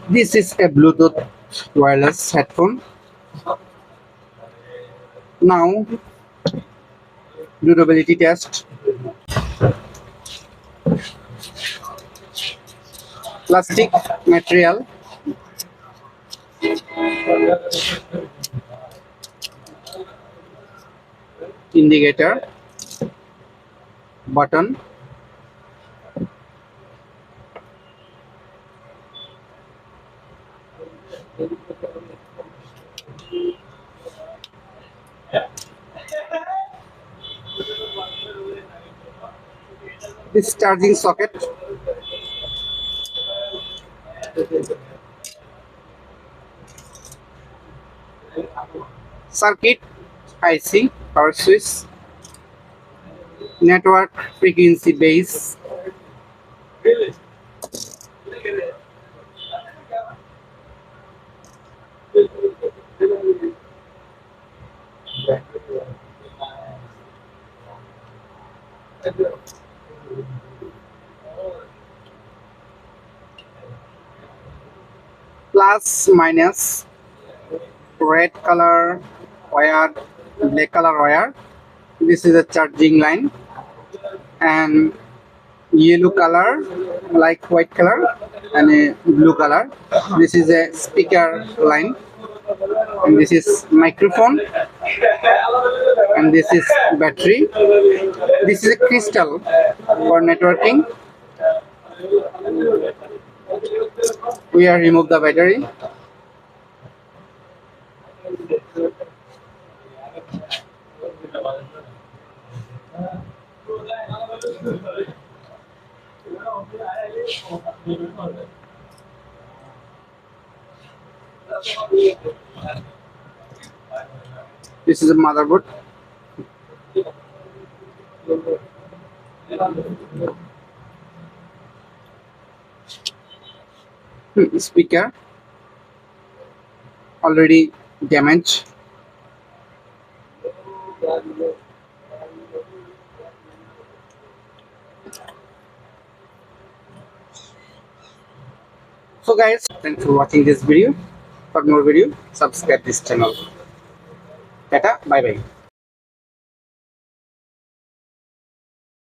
This is a Bluetooth wireless headphone. Now, durability test. Plastic material, indicator, button, this charging socket, circuit, IC, power switch, network frequency base, plus minus, red color wire, black color wire. This is a charging line, and yellow color like white color, and a blue color. This is a speaker line, and this is microphone, and this is battery. This is a crystal for networking. We are remove the battery. This is a motherboard. Speaker already damaged. So guys, thanks for watching this video. For more video, subscribe this channel. Tata, bye bye.